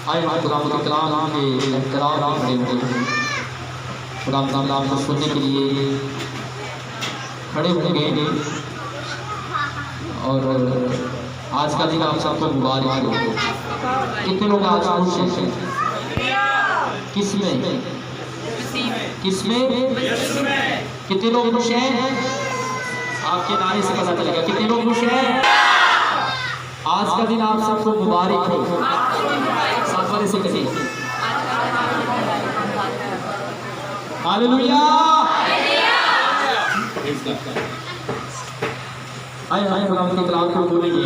آئے خدا کے کلام کے احترام کھڑے ہوئے خدا کلام کو سننے کے لیے کھڑے ہوں گے. اور آج کا دن آپ سب کو مبارک ہو. کتنے لوگ آج خوش ہیں؟ کس میں؟ کس میں؟ کتنے لوگ خوش ہیں؟ آپ کے نعرے سے پتہ چلے گا کتنے لوگ خوش ہیں. آج کا دن آپ سب کو مبارک ہو. ساتھ والے سے کہیں ہاللویا. آئے خدا کے کلام کو بولیں گے.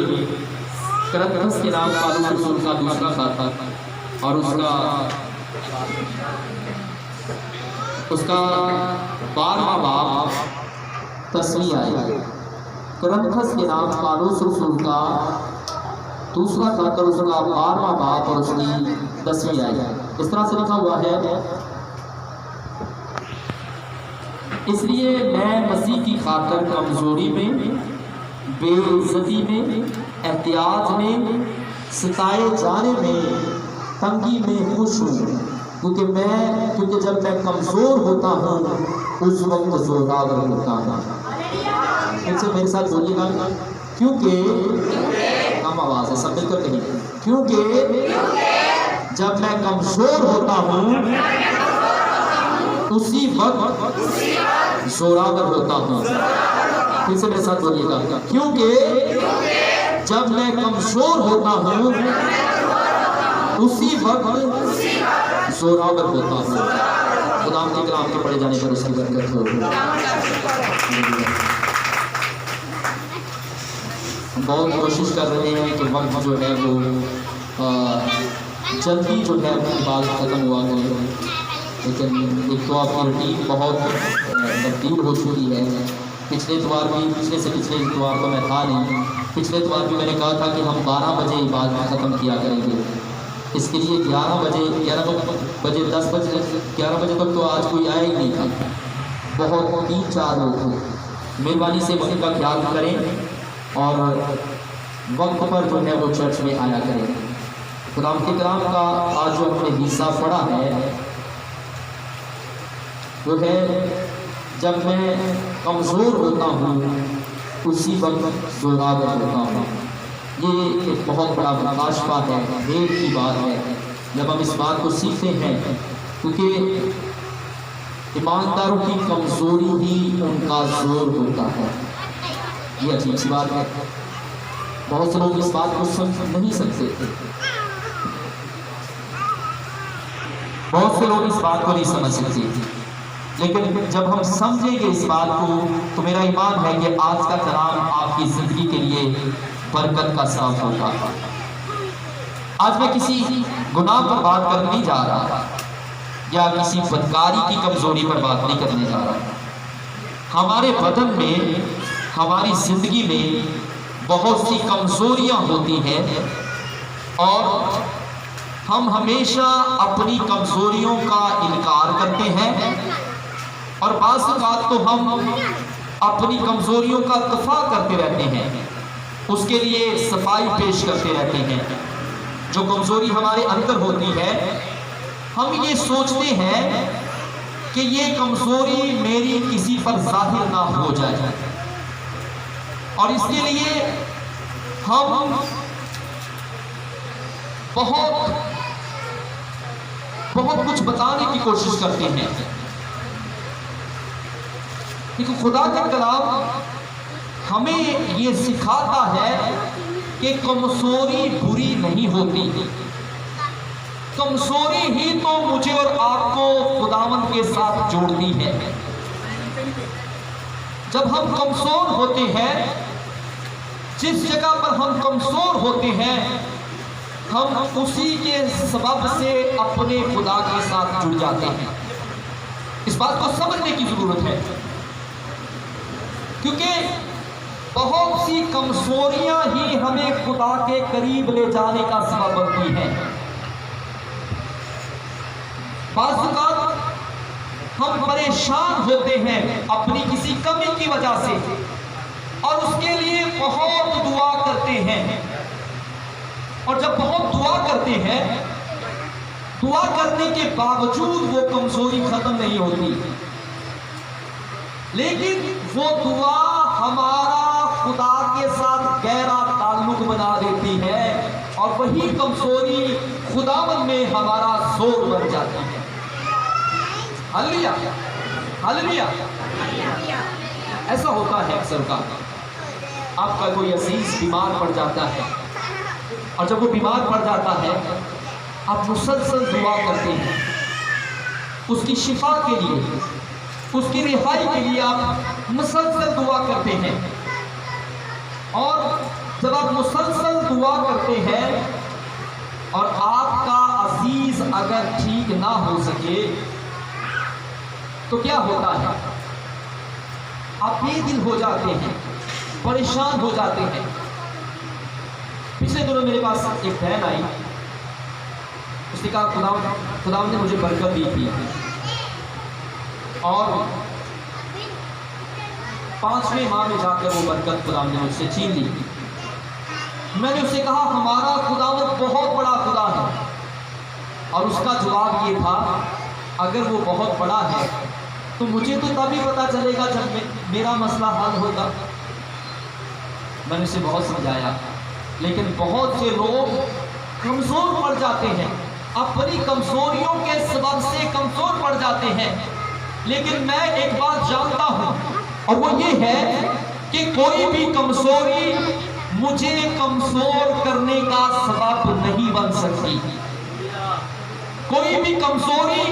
کرنتھس کے نام پالوس رسول کا دوسرا خط اور اس کا 12واں باب 10ویں آیت. کرنتھس کے نام پالوس رسول کا دوسرا خط اور اس کا 12واں باب اور اس کی 10ویں آیت. اس طرح سے لکھا ہوا ہے: اس لیے میں مسیح کی خاطر کمزوری میں، بے عزتی میں، احتیاج میں، ستائے جانے میں، تنگی میں خوش ہوں، کیونکہ جب میں کمزور ہوتا ہوں اس وقت زوراور ہوتا ہوں. ان سے میرے ساتھ بولیے گا. کیونکہ کم آواز ہے، سب مل کر کہیں. کیونکہ جب میں کمزور ہوتا ہوں اسی وقت زوراور ہوتا ہوں. پھر سے میرے ساتھ بولیے گا. کیونکہ جب میں کمزور ہوتا ہوں اسی وقت زوراور ہوتا ہوں. خدا کے کلام کے پڑھے جانے پر اس کی برکت ہو. بہت کوشش کر رہے ہیں کہ وقت جو ہے وہ جلدی جو ہے اپنی بات ختم ہوا کرے، لیکن ایک تو آپ کی روٹین بہت تبدیل ہو چکی ہے. پچھلے اتوار بھی، پچھلے سے پچھلے اتوار تو میں تھا نہیں. پچھلے اتوار بھی میں نے کہا تھا کہ ہم 12 بجے بات ختم کیا کریں گے. اس کے لیے 11 بجے 10 بجے 11 بجے تک تو آج کوئی آیا ہی نہیں تھا. بہت 3-4 لوگ تھے. مہربانی سے وقت کا خیال کریں اور وقت پر جو ہے وہ چرچ میں آیا کریں. خدا کے کلام کا آج جو ہم نے حصہ پڑھا ہے وہ ہے: جب میں کمزور ہوتا ہوں اسی وقت زوراور ہوتا ہوں. یہ ایک بہت بڑا مکاشفہ ہے، دیر کی بات ہے جب ہم اس بات کو سیکھتے ہیں، کیونکہ ایمانداروں کی کمزوری ہی ان کا زور ہوتا ہے. یہ عجیب سی بات ہے. بہت سے لوگ اس بات کو سمجھ نہیں سکتے. بہت سے لوگ اس بات کو نہیں سمجھ سکتے، لیکن جب ہم سمجھیں گے اس بات کو تو میرا ایمان ہے کہ آج کا کلام آپ کی زندگی کے لیے برکت کا سبب ہوگا. آج میں کسی گناہ پر بات کرنے نہیں جا رہا یا کسی بدکاری کی کمزوری پر بات نہیں کرنے جا رہا. ہمارے بدن میں، ہماری زندگی میں بہت سی کمزوریاں ہوتی ہیں اور ہم ہمیشہ اپنی کمزوریوں کا انکار کرتے ہیں اور بعض اوقات تو ہم اپنی کمزوریوں کا دفاع کرتے رہتے ہیں، اس کے لیے صفائی پیش کرتے رہتے ہیں. جو کمزوری ہمارے اندر ہوتی ہے ہم یہ سوچتے ہیں کہ یہ کمزوری میری کسی پر ظاہر نہ ہو جائے، اور اس کے لیے ہم بہت کچھ بتانے کی کوشش کرتے ہیں. لیکن خدا کا کلام ہمیں یہ سکھاتا ہے کہ کمزوری بری نہیں ہوتی. کمزوری ہی تو مجھے اور آپ کو خداوند کے ساتھ جوڑتی ہے. جب ہم کمزور ہوتے ہیں، جس جگہ پر ہم کمزور ہوتے ہیں، ہم اسی کے سبب سے اپنے خدا کے ساتھ جڑ جاتے ہیں. اس بات کو سمجھنے کی ضرورت ہے، کیونکہ بہت سی کمزوریاں ہی ہمیں خدا کے قریب لے جانے کا سبب بنتی ہیں. بعض اوقات ہم پریشان ہوتے ہیں اپنی کسی کمی کی وجہ سے اور اس کے لیے بہت دعا کرتے ہیں، اور جب بہت دعا کرتے ہیں دعا کرنے کے باوجود وہ کمزوری ختم نہیں ہوتی، لیکن وہ دعا ہمارا خدا کے ساتھ گہرا تعلق بنا دیتی ہے، اور وہی کمزوری خداوند میں ہمارا زور بن جاتی ہے۔ ہلیلویا، ہلیلویا۔ ایسا ہوتا ہے اکثر کا، آپ کا کوئی عزیز بیمار پڑ جاتا ہے، اور جب وہ بیمار پڑ جاتا ہے آپ مسلسل دعا کرتے ہیں اس کی شفا کے لیے، اس کی رہائی کے لیے آپ مسلسل دعا کرتے ہیں، اور جب آپ مسلسل دعا کرتے ہیں اور آپ کا عزیز اگر ٹھیک نہ ہو سکے تو کیا ہوتا ہے؟ آپ بے دل ہو جاتے ہیں، پریشان ہو جاتے ہیں۔ پچھلے دنوں میرے پاس ایک بہن آئی، اس نے کہا خدا نے مجھے برکت دی تھی اور 5ویں ماہ میں جا کر وہ برکت خدا نے مجھ سے چھین لی۔ میں نے اس سے کہا ہمارا خداوند بہت بڑا خدا ہے، اور اس کا جواب یہ تھا اگر وہ بہت بڑا ہے تو مجھے تو تبھی پتا چلے گا جب میرا مسئلہ حل ہوگا۔ میں نے اسے بہت سمجھایا، لیکن بہت سے لوگ کمزور پڑ جاتے ہیں، اپنی کمزوریوں کے سبب سے کمزور پڑ جاتے ہیں۔ لیکن میں ایک بات جانتا ہوں، اور وہ یہ ہے کہ کوئی بھی کمزوری مجھے کمزور کرنے کا سبب نہیں بن سکتی، کوئی بھی کمزوری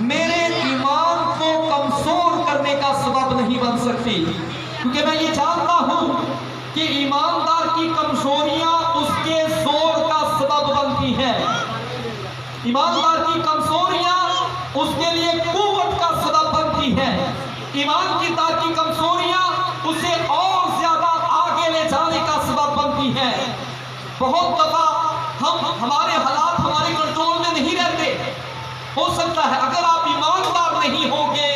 میرے ایمان کو کمزور کرنے کا سبب نہیں بن سکتی، کیونکہ میں یہ جانتا ہوں کہ ایماندار کی کمزوریاں اس کے زور کا سبب بنتی ہیں، ایماندار کی کمزوریاں اس کے لیے قوت کا سبب بنتی ہیں، ایماندار کی کمزوریاں اسے اور زیادہ آگے لے جانے کا سبب بنتی ہیں۔ بہت دفعہ ہمارے حالات ہمارے کنٹرول میں نہیں رہتے، ہو سکتا ہے اگر آپ ایماندار نہیں ہوں گے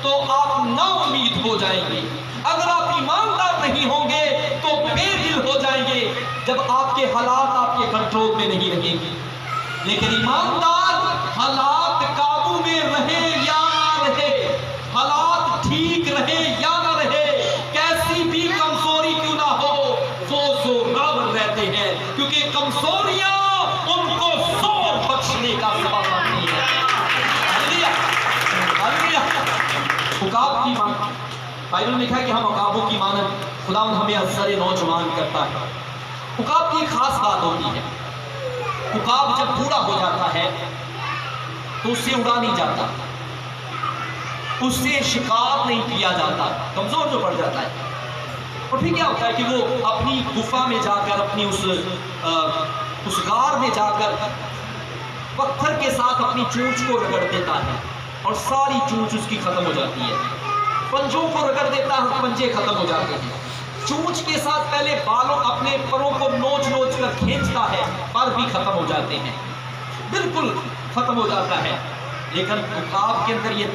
تو آپ نا امید ہو جائیں گے، اگر آپ ایماندار نہیں ہوں گے تو بے دل ہو جائیں گے جب آپ کے حالات آپ کے کنٹرول میں نہیں رہیں گے۔ لیکن ایماندار حالات قابو میں رہے یا نہ رہے، حالات ٹھیک رہے یا نہ رہے، کیسی بھی کمزوری کیوں نہ ہو، وہ زوراور رہتے ہیں، کیونکہ کمزوریاں ان کو زور بخشنے کا سبب بنتی ہیں۔ عقاب کی مانند بائبل میں لکھا ہے کہ ہم عقابوں کی مانند خدا ہمیں ازر نوجوان کرتا ہے۔ عقاب کی ایک خاص بات ہوتی ہے، عقاب جب بوڑھا ہو جاتا ہے تو اس سے اڑا نہیں جاتا، اس سے شکار نہیں کیا جاتا، کمزور جو پڑ جاتا ہے۔ اور پھر کیا ہوتا ہے کہ وہ اپنی گفا میں جا کر، اپنی اس غار میں جا کر پتھر کے ساتھ اپنی چونچ کو رگڑ دیتا ہے، اور ساری چونچ اس کی ختم ہو جاتی ہے، پنجوں کو رگڑ دیتا ہے، پنجے ختم ہو جاتے ہیں، چونچ کے ساتھ پہلے بالوں اپنے پروں کو نوچ نوچ کر کھینچتا ہے، پر بھی ختم ہو جاتے ہیں، بالکل ختم ہو جاتا ہے۔ لیکن عقاب کے اندر یہ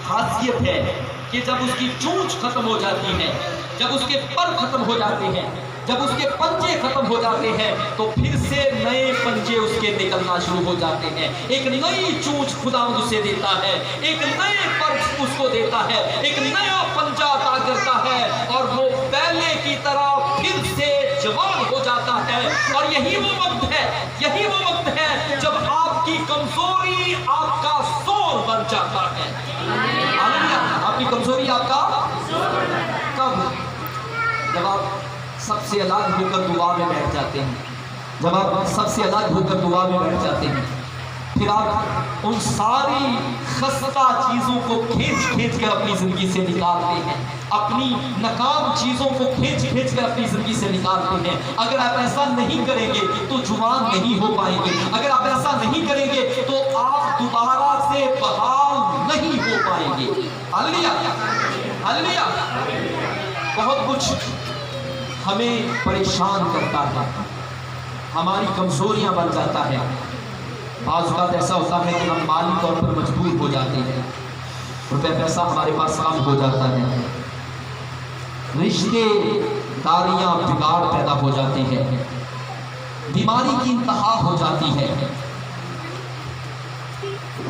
خاصیت ہے کہ جب اس کی چونچ ختم ہو جاتی ہے، جب اس کے پر ختم ہو جاتے ہیں، جب اس کے پنجے ختم ہو جاتے ہیں، تو پھر سے نئے پنجے اس کے نکلنا شروع ہو جاتے ہیں، ایک نئی چونچ خدا اسے دیتا ہے، ایک نئے پر اس کو دیتا ہے، ایک نیا پنجہ عطا کرتا ہے، اور وہ پہلے کی طرح پھر سے جوان ہو جاتا ہے۔ اور یہی وہ وقت ہے جب آپ کی کمزوری آپ کا زور بن جاتا ہے۔ آپ کی کمزوری آپ کا کب؟ جب آپ سب سے الگ ہو کر دعا میں بیٹھ جاتے ہیں، جب آپ سب سے الگ ہو کر دعا میں بیٹھ جاتے ہیں، پھر آپ ان ساری خستہ چیزوں کو کھینچ کر اپنی زندگی سے نکالتے ہیں، اپنی ناکام چیزوں کو کھینچ کر اپنی زندگی سے نکالتے ہیں۔ اگر آپ ایسا نہیں کریں گے تو جوان نہیں ہو پائیں گے، اگر آپ ایسا نہیں کریں گے تو آپ دوبارہ سے بحال نہیں ہو پائیں گے۔ ہلیلویا، ہلیلویا۔ بہت کچھ ہمیں پریشان کرتا ہے، ہماری کمزوریاں بن جاتا ہے۔ بعض اوقات ایسا ہوتا ہے کہ ہم مالی طور پر مجبور ہو جاتے ہیں، روپے پیسہ ہمارے پاس کم ہو جاتا ہے، رشتے داریاں بگاڑ پیدا ہو جاتے ہیں، بیماری کی انتہا ہو جاتی ہے،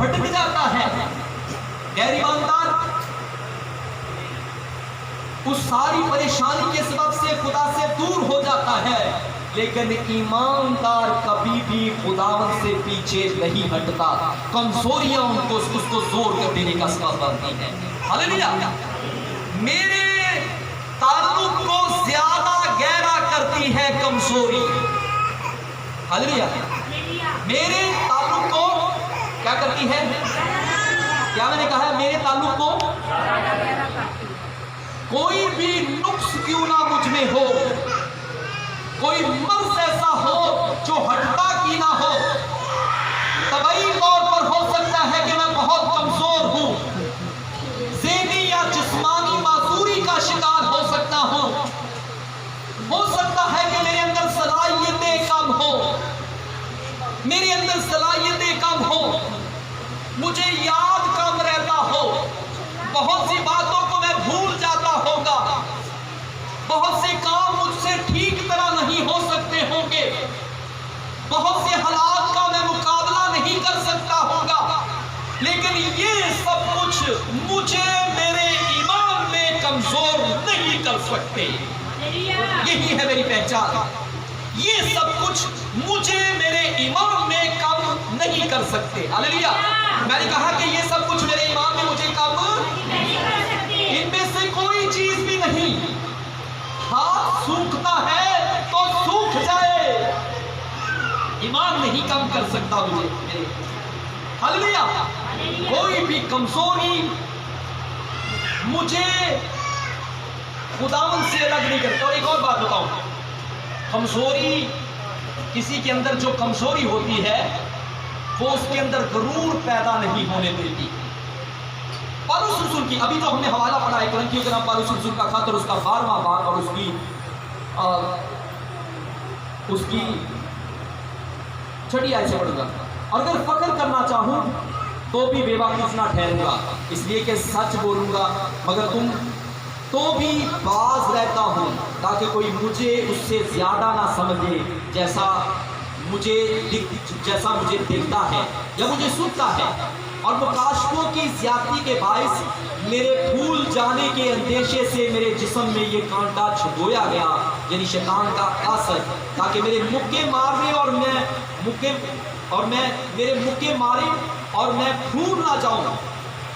بھٹک جاتا ہے۔ غیر ایماندار اس ساری پریشانی کے سبب سے خدا سے دور ہو جاتا ہے، لیکن ایماندار کبھی بھی خداوند سے پیچھے نہیں ہٹتا۔ کمزوریاں اس کو زور کر دینے کا سبب بنتی ہیں۔ ہاللیلویا۔ میرے تعلق کو زیادہ گہرا کرتی ہے کمزوری۔ ہاللیلویا۔ میرے تعلق کو کیا کرتی ہے؟ کیا میں نے کہا ہے؟ میرے تعلق کو کوئی بھی نقص کیوں نہ مجھ میں ہو، کوئی مرض ایسا ہو جو ہٹتا کی نہ ہو، طبعی طور پر ہو سکتا ہے کہ میں بہت کمزور ہوں، ذہنی یا جسمانی معذوری کا شکار ہو سکتا ہوں، ہو سکتا ہے کہ میرے اندر صلاحیتیں کم ہو، میرے اندر صلاحیتیں کم ہو، مجھے یاد کم رہتا ہو، بہت سی باتوں کو میں بھول جاتا ہوگا، بہت سے کام مجھ سے ٹھیک طرح نہیں ہو سکتے ہوں گے، بہت سے حالات کا میں مقابلہ نہیں کر سکتا ہوگا، لیکن یہ سب کچھ مجھے میرے ایمان میں کمزور نہیں کر سکتے۔ یہی ہے میری پہچان۔ یہ سب کچھ مجھے میرے ایمان میں کم نہیں کر سکتے۔ ہاللیلویا۔ میں نے کہا کہ یہ سب کچھ میرے ایمان میں مجھے کم نہیں کر سکتے۔ ان میں سے کوئی چیز بھی نہیں۔ ہاتھ سوکھتا ہے تو سوکھ جائے، ایمان نہیں کم کر سکتا مجھے۔ ہاللیلویا۔ کوئی بھی کمزوری مجھے خداوند سے الگ نہیں کرتا۔ اور ایک اور بات بتاؤں، کمزوری کسی کے اندر جو کمزوری ہوتی ہے وہ اس کے اندر غرور پیدا نہیں ہونے دیتی۔ پالوس رسول کی ابھی جو ہم نے حوالہ پڑھا ہے کرنتھیوں کے نام پالوس رسول کا خط اور اس کا 12واں باب اور اس کی چھٹی آیت سے پڑھوں گا۔ اور اگر فخر کرنا چاہوں تو بھی بے وقوف نہ ٹھہروں گا، اس لیے کہ سچ بولوں گا، مگر تم تو بھی باز رہتا ہوں تاکہ کوئی مجھے اس سے زیادہ نہ سمجھے جیسا مجھے دیکھتا ہے یا مجھے سنتا ہے۔ اور مکاشفوں کی زیادتی کے باعث میرے بھول جانے کے اندیشے سے میرے جسم میں یہ کانٹا چھپویا گیا، یعنی شیطان کا اثر، تاکہ میرے مکے مارے اور میں پھول نہ جاؤں۔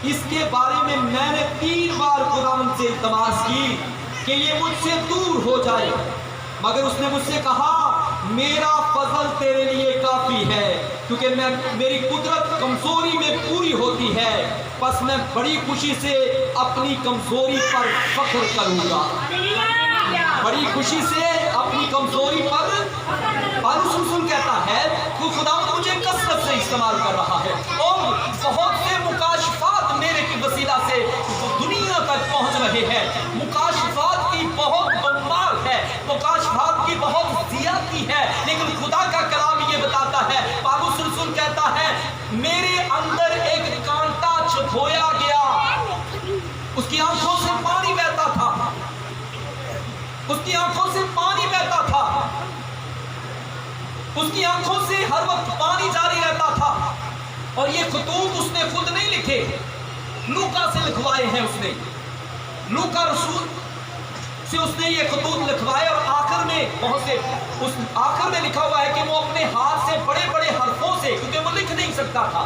اس کے بارے میں نے 3 بار خداوند سے التماس کی کہ یہ مجھ سے دور ہو جائے، مگر اس نے مجھ سے کہا میرا فضل تیرے لیے کافی ہے، کیونکہ میری قدرت کمزوری میں پوری ہوتی ہے، پس میں بڑی خوشی سے اپنی کمزوری پر فخر کروں گا۔ بڑی خوشی سے اپنی کمزوری پر پالوس رسول کہتا ہے کہ خداوند مجھے کثرت سے استعمال کر رہا ہے، اور بہت سے مکاشفات میرے کی وسیلہ سے دنیا تک پہنچ رہے ہیں۔ مکاشفات کی بہت بمبار ہے، مکاشفات کی بہت زیادتی ہے، لیکن خدا کا کلام یہ بتاتا ہے، پالوس رسول کہتا ہے میرے اندر ایک کانٹا چھپویا گیا۔ اس کی آنکھوں سے پانی بہتا تھا، اس کی آنکھوں سے پانی بہتا تھا، اس کی آنکھوں سے ہر وقت پانی جاری رہتا تھا۔ اور یہ خطوط اس نے خود نہیں لکھے، لوکا سے لکھوائے ہیں۔ اس نے لوکا رسول سے اس نے یہ خطوط لکھوائے، اور آخر میں لکھا ہوا ہے کہ وہ اپنے ہاتھ سے بڑے بڑے حرفوں سے، کیونکہ وہ لکھ نہیں سکتا تھا،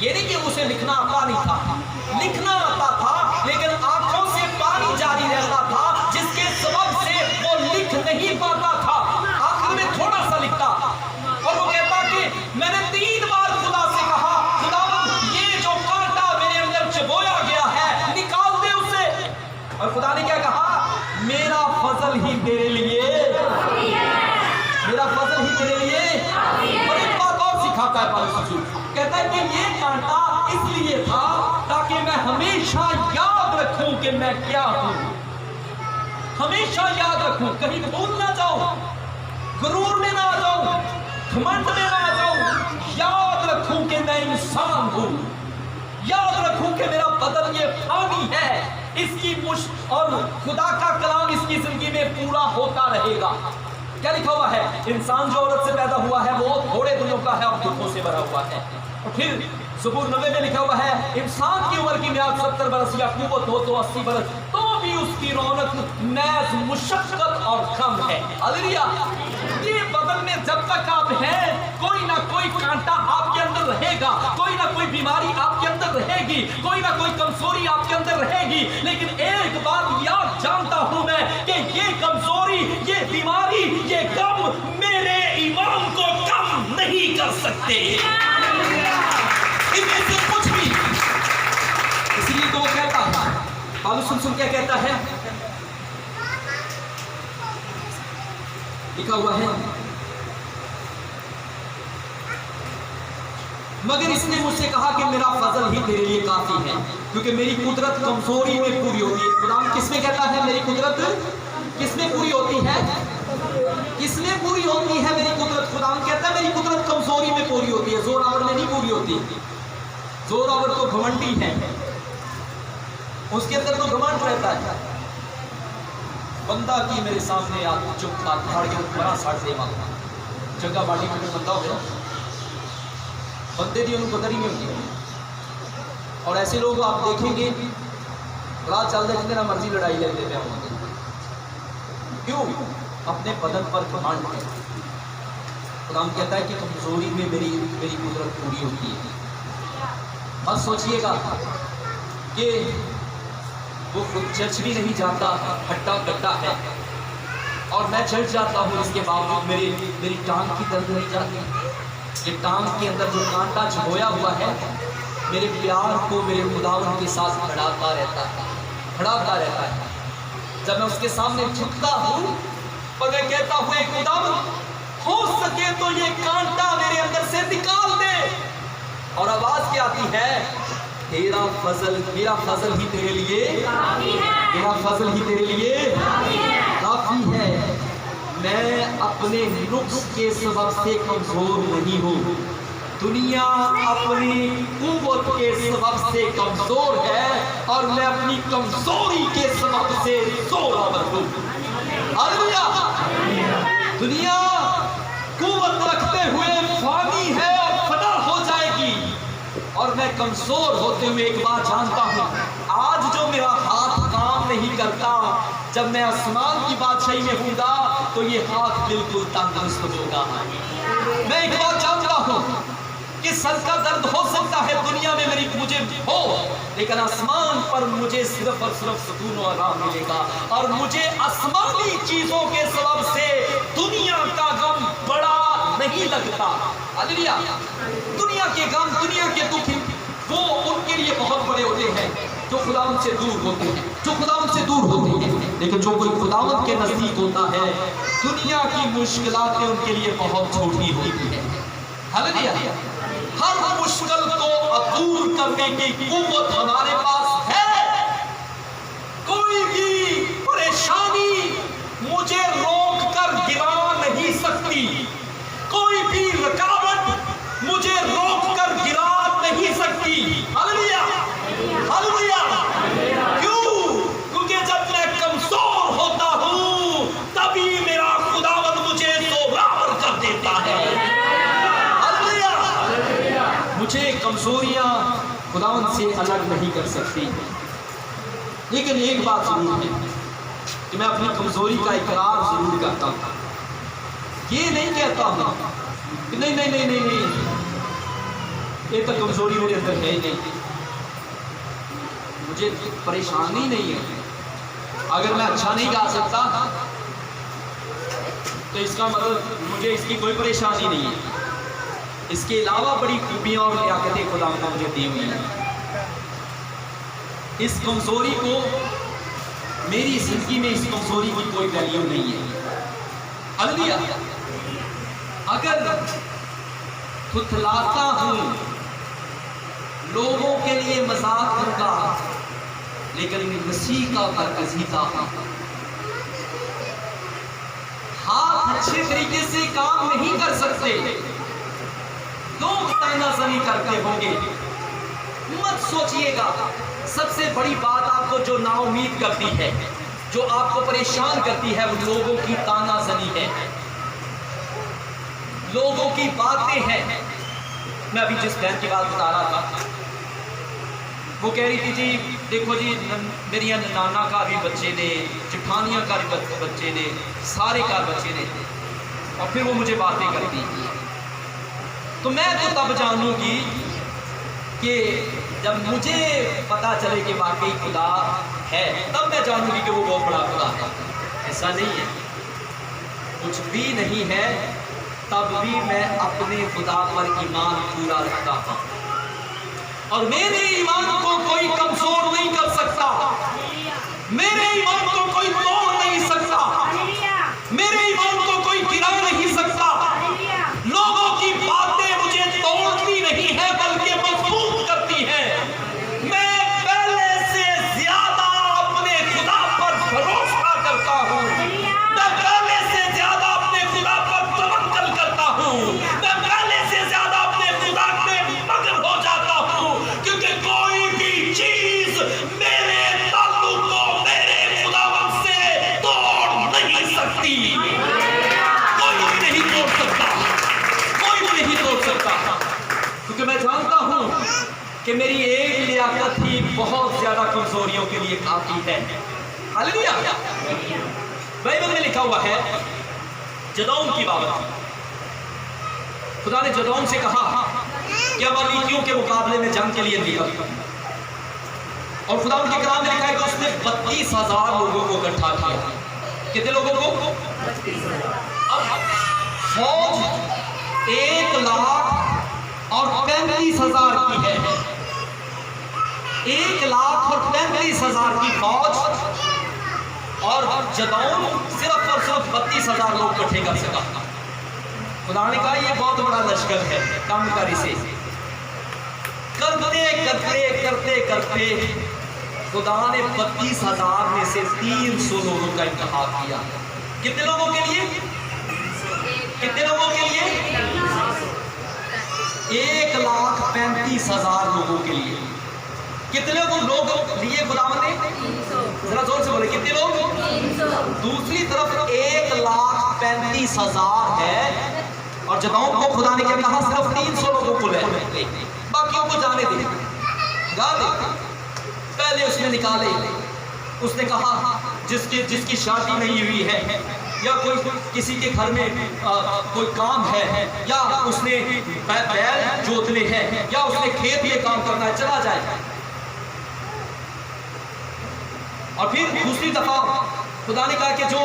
یہ نہیں کہ اسے لکھنا آتا نہیں تھا، لکھنا آتا تھا، لیکن آنکھوں سے پانی جاری رہتا تھا، جس کے سبب سے وہ لکھ نہیں پاتا تھا۔ آخر میں تھوڑا سا لکھتا، اور وہ کہتا کہ میں نے 3 بار خدا سے کہا خداوند یہ جو کانٹا میرے اندر چبویا گیا ہے نکال دے اسے، اور خدا نے کیا کہا میرا فضل ہی تیرے لیے، میرا فضل ہی تیرے لیے۔ اور ایک بات اور سکھاتا ہے پالوس رسول، کہتا ہے کہ یہ کانٹا اس لیے تھا تاکہ میں ہمیشہ یاد رکھوں کہ میں کیا ہوں، ہمیشہ یاد رکھوں، کہیں بھول نہ جاؤں، غرور میں نہ آ جاؤں، گھمنڈ میں نہ آ جاؤں، یاد رکھوں کہ میں انسان ہوں، یاد رکھوں کہ میرا بدن یہ فانی ہے، اس کی اور خدا کا کلام اس کی زندگی میں پورا ہوتا رہے گا۔ کیا لکھا ہوا ہے؟ انسان جو عورت سے پیدا ہوا ہے وہ تھوڑے دنوں کا ہے اور دکھوں سے بھرا ہوا ہے. اور پھر زبور 90 میں لکھا ہوا ہے انسان کی عمر کی میعاد 70 برس یا قوت ہو تو 80 برس تو بھی اس کی رونق نیز مشقت اور کم ہے. ہاللیلویا. یہ بدن میں جب تک آپ ہیں کوئی نہ کوئی کانٹا آپ کے اندر رہے گا, کوئی نہ کوئی بیماری آپ کے اندر رہے گی, کوئی نہ کوئی کمزوری آپ کے اندر رہے گی. لیکن ایک بات یاد جانتا ہوں میں کہ یہ کمزوری, یہ بیماری, یہ غم میرے ایمان کو کم نہیں کر سکتے. ان میں سے کچھ بھی. اس لیے تو وہ کہتا ہے, پالوس سن کیا کہتا ہے, لکھا ہوا ہے مگر اس نے مجھ سے کہا کہ میرا فضل ہی تیرے لیے کافی ہے کیونکہ میری قدرت کمزوری میں پوری ہوتی ہے. خدا کس میں کہتا ہے میری قدرت کس میں پوری ہوتی ہے؟ کس میں پوری ہوتی ہے میری قدرت؟ خدا کہتا ہے میری قدرت کمزوری میں پوری ہوتی ہے, زور آور میں نہیں پوری ہوتی. زور آور تو گھمنڈی ہے, اس کے اندر تو گھمنڈ رہتا ہے. بندہ کی میرے سامنے چپ تھا تھاڑیوں بڑا ساڑھ دے ماں جگہ باٹی میں بندہ ہو گیا, بندے دی انہوں قدر ہی نہیں ہوتی. اور ایسے لوگ آپ دیکھیں گے رات چل دے جتنا مرضی لڑائی لیتے ہیں. کیوں؟ اپنے بدن پر گھمنڈ ہے. خدا کہتا ہے کہ کمزوری میں میری قدرت پوری ہوتی ہے. بس سوچئے گا کہ وہ خود چرچ بھی نہیں جاتا, ہٹا کٹا ہے, اور میں چرچ جاتا ہوں, اس کے باوجود میری ٹانگ کی درد نہیں جاتی. یہ ٹانگ کے اندر جو کانٹا چھویا ہوا ہے میرے پیار کو میرے خداوند کے ساتھ کھڑاتا رہتا ہے. جب میں اس کے سامنے جھکتا ہوں اور میں کہتا ہوں اے خداوند ہو سکے تو یہ کانٹا میرے اندر سے نکال دے, اور آواز کیا آتی ہے, میرا فضل ہی تیرے لیے میرا فضل ہی تیرے لیے کافی ہے. میں اپنے نقص کے سبب سے کمزور نہیں ہوں, دنیا اپنی قوت کے سبب سے کمزور ہے اور میں اپنی کمزوری کے سبب سے زور آور ہوں. ہاللیلویا. دنیا قوت رکھتے ہوئے فانی ہے اور فنا ہو جائے گی, اور میں کمزور ہوتے ہوئے ایک بات جانتا ہوں, آج جو میرا ہاتھ کام نہیں کرتا, جب میں آسمان کی بادشاہی میں ہوں گا تو یہ ہاتھ بالکل تندرست ہوگا. میں ایک بات جانتا ہوں کہ سر کا درد ہو سکتا ہے دنیا میں مجھے ہو, لیکن آسمان پر مجھے صرف اور صرف سکون و آرام ملے گا, اور مجھے آسمانی چیزوں کے سبب سے دنیا کا غم بڑا نہیں لگتا. ہاللیلویا. دنیا کے غم, دنیا کے دکھ وہ ان کے لیے بہت بڑے ہوتے ہیں جو خداوند سے دور ہوتے ہیں, لیکن جو کوئی خداوند کے نزدیک ہوتا ہے دنیا کی مشکلاتیں ان کے لیے بہت چھوٹی ہوتی ہیں. ہاللیلویا. ہر مشکل کو دور کرنے کی قوت ہمارے پاس ہے. کوئی بھی پریشانی مجھے روک کر گرا نہیں سکتی, کوئی بھی رکاوٹ مجھے روک کر گرا نہیں سکتی. ہاللیلویا. ہاللیلویا. کیوں؟ کیونکہ جب میں کمزور ہوتا ہوں تبھی میرا خداوند مجھے زورآور کر دیتا ہے. مجھے کمزوریاں خداوند سے الگ نہیں کر سکتی, لیکن ایک بات ضرور ہے کہ میں اپنی کمزوری کا اقرار ضرور کرتا ہوں. یہ نہیں کہتا ہوں کہ نہیں یہ تو کمزوری میرے اندر ہے ہی نہیں, مجھے پریشانی نہیں ہے. اگر میں اچھا نہیں گا سکتا تو اس کا مطلب مجھے اس کی کوئی پریشانی نہیں ہے. اس کے علاوہ بڑی خوبیاں اور لیاقتیں خدا نے مجھے دی ہوئی ہیں. اس کمزوری کو, میری زندگی میں اس کمزوری کی کوئی ویلیو نہیں ہے. ہاللیلویا. اگر تھتلاتا ہوں, لوگوں کے لیے مذاق کرتا, لیکن مسیح کا برگزیدہ ہاتھ اچھے طریقے سے کام نہیں کر سکتے, لوگ تانا زنی کرتے ہوں گے. مت سوچئے گا. سب سے بڑی بات آپ کو جو نا امید کرتی ہے, جو آپ کو پریشان کرتی ہے, وہ لوگوں کی تانا زنی ہے. لوگوں کی باتیں ہیں. میں ابھی جس بہن کی بات بتا رہا تھا وہ کہہ رہی تھی جی دیکھو جی میری نانا کا بھی بچے نے، جٹھانیاں کا بھی بچے نے، سارے کا بچے نے. اور پھر وہ مجھے باتیں کرتی. تو میں تو تب جانوں گی کہ جب مجھے پتا چلے کہ واقعی خدا ہے، تب میں جانوں گی کہ وہ بہت بڑا خدا ہے. ایسا نہیں ہے، کچھ بھی نہیں ہے تب بھی میں اپنے خدا پر ایمان پورا رکھتا ہوں، اور میرے ایمان کو کوئی کمزور نہیں کر سکتا، میرے ایمان کو کوئی توڑ نہیں سکتا، میرے ایمان کو کوئی گرا نہیں سکتا. لوگوں کی باتیں مجھے توڑتی نہیں ہے بلکہ مضبوط کرتی ہیں. میں پہلے سے زیادہ اپنے خدا پر بھروسہ کرتا ہوں، میں پہلے سے زیادہ اپنے خدا پر توکل کرتا ہوں، میں پہلے سے زیادہ اپنے خدا پہ مگن ہو جاتا ہوں، کیونکہ کوئی بھی چیز میرے تعلق کو میرے خداوند سے توڑ نہیں سکتی. کوئی نہیں توڑ سکتا، کوئی نہیں توڑ سکتا، کیونکہ میں جانتا ہوں کہ میری ایک لیاقت ہی بہت زیادہ کمزوریوں کے لیے کافی ہے. ہلیلویا. بائبل میں لکھا ہوا ہے جدعون کی بابت، خدا نے جدعون سے کہا کہ امالیکیوں کے مقابلے میں جنگ کے لیے نکل. اور خدا ان کے کلام میں لکھا ہے کہ اس نے 32,000 لوگوں کو اکٹھا کیا. کتنے لوگوں کو؟ اب فوج 1,35,000 کی ہے. 1,35,000 کی فوج، اور جدعون صرف اور صرف 32,000 لوگ اکٹھے کر سکا. خدا نے کہا یہ بہت بڑا لشکر ہے، کم کر اسے. کرتے کرتے کرتے کرتے خدا نے 32,000 میں سے 300 لوگوں کا انتخاب کیا. کتنے لوگوں کے لیے؟ کتنے لوگوں کے لیے؟ 1,35,000 لوگوں کے لیے. کتنے لوگ لیے خدا نے؟ ذرا زور سے بولے کتنے لوگ؟ دوسری طرف 1,35,000 ہے، اور جدعون کو خدا نے کیا کہا؟ صرف 300 لوگوں کو لے، باقیوں کو جانے دے، گا دے. پہلے اس نے نکالے. اس نے کہا جس کی شادی نہیں ہوئی ہے، یا کوئی کسی کے گھر میں کوئی کام ہے، یا اس نے بیل جوتنے ہیں، یا اس نے کھیت یہ کام کرنا ہے، چلا جائے. اور پھر دوسری دفعہ خدا نے کہا کہ جو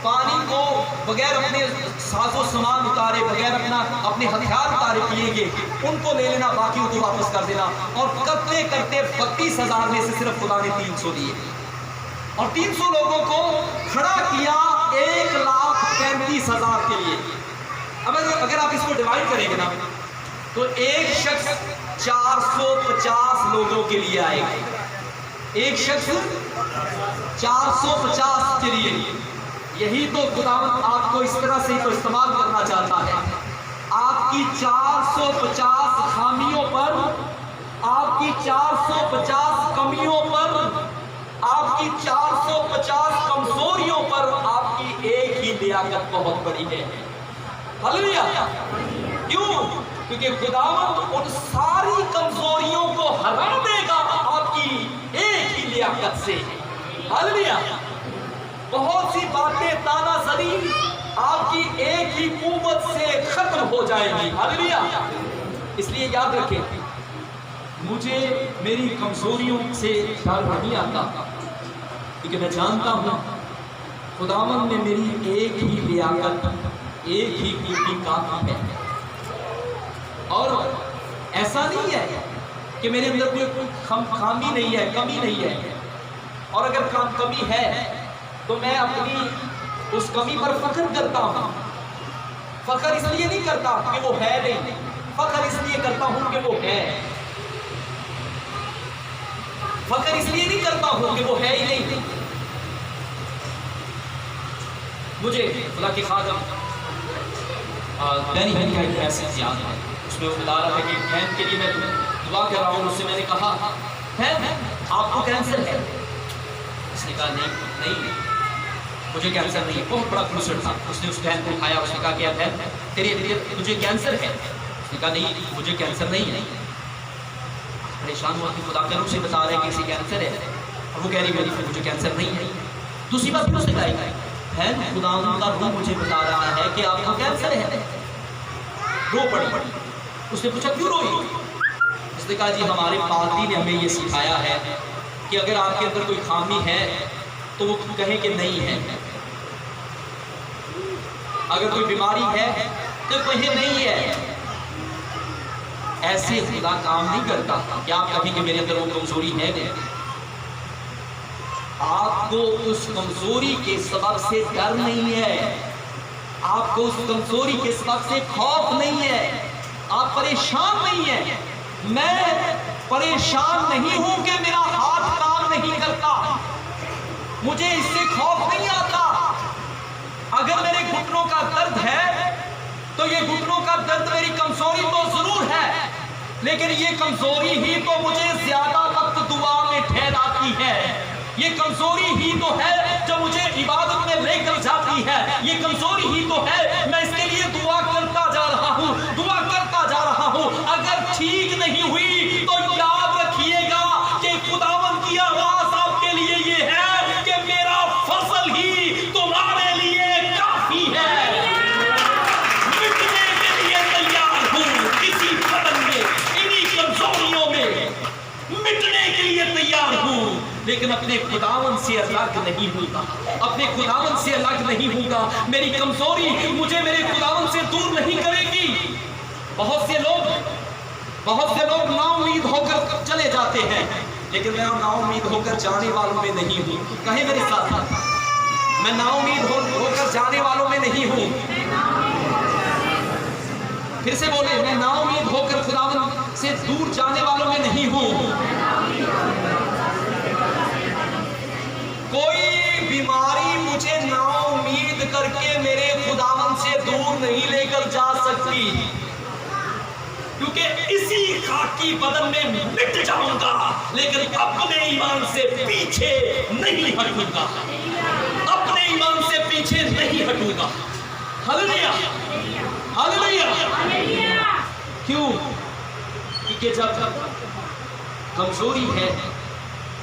پانی کو بغیر اپنے ساز و سامان اتارے، بغیر اپنے ہتھیار اتارے پیئیں گے، ان کو لے لینا، باقیوں کو واپس کر دینا. اور کرتے کرتے 32,000 میں سے صرف خدا نے 300 لیے، اور 300 لوگوں کو کھڑا کیا 1,35,000 کے لیے. اب اگر آپ اس کو ڈیوائڈ کریں گے نا تو ایک شخص 450 لوگوں کے لیے آئے گا. ایک شخص 450 کے لیے. یہی تو خداوند آپ کو اس طرح سے تو استعمال کرنا چاہتا ہے. آپ کی 450 خامیوں پر، آپ کی 450 کمیوں پر، آپ کی 450 کمزوریوں پر آپ کی ایک ہی لیاقت بہت بڑی ہے. ہلیلویا. کیوں؟ کیونکہ خداوند ان ساری کمزوریوں کو ہرا دے گا آپ کی ایک ہی لیاقت سے. ہلیلویا. بہت سی باتیں تانا زنی آپ کی ایک ہی قوت سے ختم ہو جائے گی. ہلیلویا. اس لیے یاد رکھیں مجھے میری کمزوریوں سے ڈر نہیں آتا، کیونکہ میں جانتا ہوں خداوند میں میری ایک ہی لیاقت، ایک ہی خوبی کافی ہے. اور ایسا نہیں ہے کہ میرے اندر کوئی خامی نہیں ہے، کمی نہیں ہے. اور اگر کمی ہے تو میں اپنی اس کمی پر فخر کرتا ہوں. فخر اس لیے نہیں کرتا کہ وہ ہے نہیں، فخر اس لیے کرتا ہوں کہ وہ ہے. فخر اس لیے نہیں کرتا ہوں کہ وہ ہے ہی نہیں. مجھے خدا کی خادم دینی بہن کا ایک میسج یاد ہے. اس میں وہ بتا رہا ہے کہ بہن کے لیے میں دعا کر رہا ہوں. اس سے میں نے کہا بہن آپ کو کینسر ہے؟ اس نے کہا نہیں. مجھے کینسر نہیں ہے. بہت بڑا کلوسٹ تھا. اس نے اس بہن کو اٹھایا, اس نے کہا کہ بہن تجھے کینسر ہے؟ اس نے کہا نہیں مجھے کینسر نہیں ہے. پریشان ہوا کہ خدا کا روح سے بتا رہے کہ اسے کینسر ہے, اور وہ کہہ رہی میری مجھے کینسر نہیں ہے. دوسری بات اس نے کہا ہے خدا کا روح مجھے بتا رہا ہے کہ آپ کو کینسر ہے. رو پڑی. اس نے پوچھا کیوں روئی؟ اس نے کہا جی ہمارے پادری نے ہمیں یہ سکھایا ہے کہ اگر آپ کے اندر کوئی خامی ہے تو وہ کہیں کہ نہیں ہے, اگر کوئی بیماری ہے تو کہیں نہیں ہے. ایسے خدا کام نہیں کرتا کہ آپ کہیں کہ میرے اندر وہ کمزوری ہے نہیں. آپ کو اس کمزوری کے سبب سے ڈر نہیں ہے, آپ کو اس کمزوری کے سبب سے خوف نہیں ہے, آپ پریشان نہیں ہیں. میں پریشان نہیں ہوں کہ میرا ہاتھ کام نہیں کرتا, مجھے اس سے خوف نہیں آتا. اگر میرے گھٹنوں کا درد ہے تو یہ گھٹنوں کا درد میری کمزوری تو ضرور ہے, لیکن یہ کمزوری ہی تو مجھے زیادہ وقت دعا میں ٹھہراتی ہے. یہ کمزوری ہی تو ہے جو مجھے عبادت میں لے کر جاتی ہے. یہ کمزوری ہی تو ہے میں اس کے لیے دعا کرتا جا رہا ہوں, دعا کرتا جا رہا ہوں. اگر ٹھیک نہیں ہوئی تو یاد رکھیے گا کہ خداوند کی آواز آپ کے لیے یہ ہے کہ میرا فضل ہی تمہارے لیے کافی ہے. مٹنے کے لیے تیار ہوں کسی بدن میں, انہی کمزوریوں میں مٹنے کے لیے تیار ہوں, لیکن اپنے خداوند سے الگ نہیں ہوگا, اپنے خداوند سے الگ نہیں ہوگا. میری کمزوری مجھے میرے خداوند سے دور نہیں کرے گی. بہت سے لوگ نا امید ہو کر چلے جاتے ہیں, لیکن میں نا امید ہو کر جانے والوں میں نہیں ہوں. کہیں میرے ساتھ میں نا امید ہو کر جانے والوں میں نہیں ہوں. پھر سے بولے, میں نا امید ہو کر خداوند سے دور جانے والوں میں نہیں ہوں. کوئی بیماری مجھے نا امید کر کے میرے خداوند سے دور نہیں لے کر جا سکتی, کیونکہ اسی خاکی بدن میں مٹ جاؤں گا, لیکن اپنے ایمان سے پیچھے نہیں ہٹوں گا, اپنے ایمان سے پیچھے نہیں ہٹوں گا. ہلیلویا ہلیلویا. کیوں؟ کیونکہ جب کمزوری ہے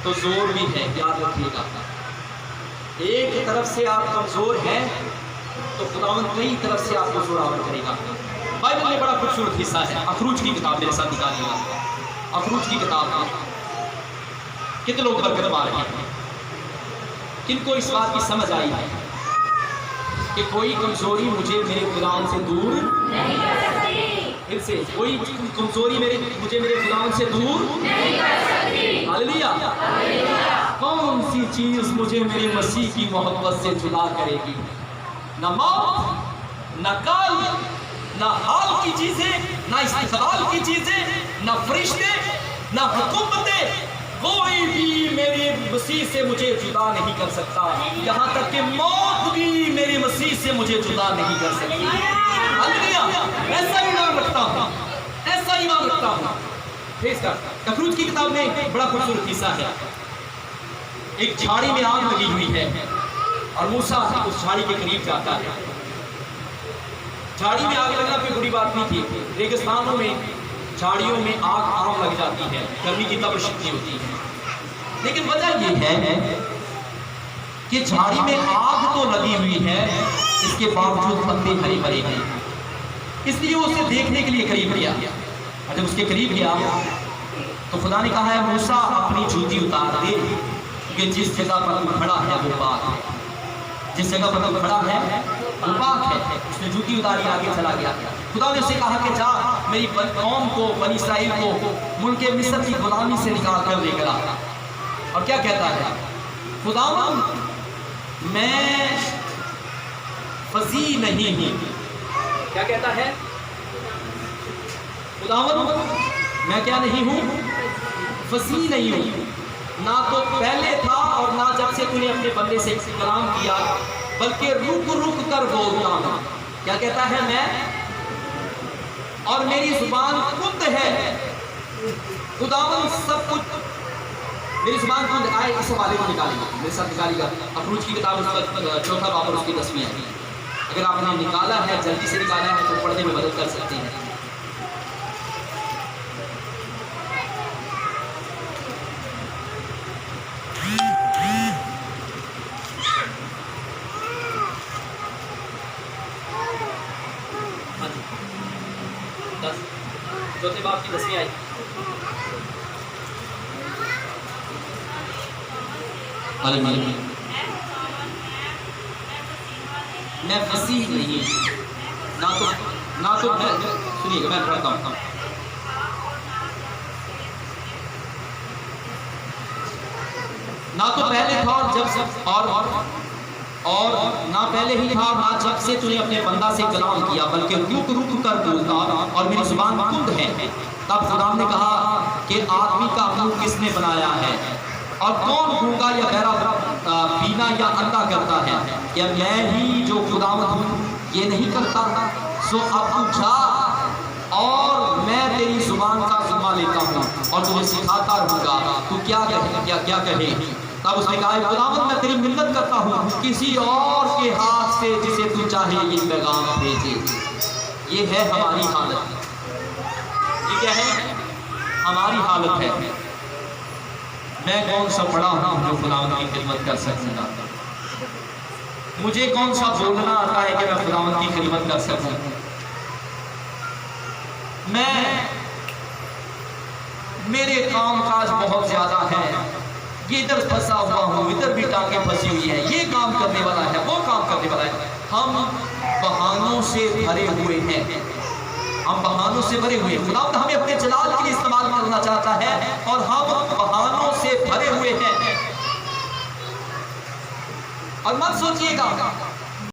تو زور بھی ہے. یاد رکھیے گا, ایک طرف سے آپ کمزور ہیں تو خداوند کئی طرف سے آپ کو زوراور کرے گا. بائبل میں بڑا خوبصورت حصہ ہے, اخروج کی کتاب میرے ساتھ نکالیے گا. اخروج کی کتاب میں کتنے لوگ برکت پا رہے ہیں, کن کو اس بات کی سمجھ آئی ہے کہ کوئی کمزوری مجھے میرے خداوند سے دور نہیں کر سکتی. پھر سے, کوئی کمزوری مجھے میرے خداوند سے دور نہیں کر سکتی. ہلیلویا. کون سی چیز مجھے میرے مسیح کی محبت سے جدا کرے گی؟ نہ موت, نہ کال, نہ حال کی چیزیں, نہ استقبال کی چیزیں, نہ فرشتے, نہ حکومتیں, کوئی بھی میرے مسیح سے مجھے جدا نہیں کر سکتا. یہاں تک کہ موت بھی میرے مسیح سے مجھے جدا نہیں کر سکتی. ہلیلویا. ایسا ایمان رکھتا ہوں, ایسا ایمان رکھتا ہوں. اخروج کی کتاب میں بڑا خوبصورت حصہ ہے. ایک جھاڑی میں آگ لگی ہوئی ہے اور موسیٰ اس جھاڑی کے قریب جاتا ہے. جھاڑی میں آگ لگنا کوئی بڑی بات نہیں تھی. ریگستانوں میں جھاڑیوں میں آگ عام لگ جاتی ہے, گرمی کی تپش اتنی ہوتی ہے. لیکن وجہ یہ ہے کہ جھاڑی میں آگ تو لگی ہوئی ہے, اس کے باوجود پتے ہرے بھرے ہیں. اس لیے وہ اسے دیکھنے کے لیے قریب گیا, اور جب اس کے قریب گیا تو خدا نے کہا ہے موسیٰ اپنی جوتی اتار دے, کہ جس جگہ پر تو کھڑا ہے وہ پاک ہے. جس جگہ پر تو کھڑا ہے وہ پاک ہے. اس نے جوتی اتاری, آگے چلا گیا. خدا نے اسے کہا کہ جا میری قوم کو, بنی اسرائیل کو ملک مصر کی غلامی سے نکال کر لے کر آ. اور کیا کہتا ہے خداوند, میں فضیل نہیں ہوں. کیا کہتا ہے خداوند, میں کیا نہیں ہوں, فضیل نہیں ہوں. نہ تو پہلے تھا اور نہ جب سے تو نے اپنے بندے سے کلام کیا, بلکہ رک رک کر بولتا ہوں. کیا کہتا ہے میں, اور میری زبان خود ہے. خداوند سب کچھ میری زبان کو آئے اس حوالے کو نکالیں گے، میرے ساتھ نکالیے گا ابروج کی کتاب، اس کا چوتھا باب اور اس کی 10ویں آیت۔ اگر آپ نے نکالا ہے، جلدی سے نکالا ہے تو پڑھنے میں مدد کر سکتے ہیں۔ ہاں جی، 10 چوتھے باب کی 10ویں آیت۔ میں فصیح نہیں، نہ تو سنیے گا، میں پڑھتا ہوں۔ نہ تو پہلے تھا اور جب اور نہ پہلے ہی تھا نہ جب سے تو نے اپنے بندہ سے کلام کیا، بلکہ رک رک کر بولتا اور میری زبان کند ہے۔ تب خدا نے کہا کہ آدمی کا منہ کس نے بنایا ہے، اور کون گونگا یا بہرا بینا یا اندھا کرتا ہے؟ کیا میں ہی جو خداوند ہوں یہ نہیں کرتا؟ سو اب تو جا اور میں تیری زبان کا ذمہ لیتا ہوں اور تجھے سکھاتا رہوں گا تو کیا کہے۔ تب اس نے کہا خداوند میں تیری منت کرتا ہوں کسی اور کے ہاتھ سے جسے تو چاہے یہ پیغام بھیجے۔ یہ ہے ہماری حالت، یہ کیا ہے؟ ہماری حالت ہے۔ میں کون سا بڑا ہوں جو خداوند کی خدمت کر سکوں گا؟ مجھے کون سا بولنا آتا ہے کہ میں خداوند کی خدمت کر سکوں؟ میرے کام کاج بہت زیادہ ہے، یہ ادھر پھنسا ہوا ہوں، ادھر بھی ٹانگیں پھنسی ہوئی ہیں، یہ کام کرنے والا ہے، وہ کام کرنے والا ہے۔ ہم بہانوں سے بھرے ہوئے ہیں، ہم بہانوں سے بھرے ہوئے ہیں۔ خداوند ہمیں اپنے جلال کے لیے استعمال کرنا چاہتا ہے اور ہم بہانوں سے بھرے ہوئے ہیں۔ اور مت سوچئے گا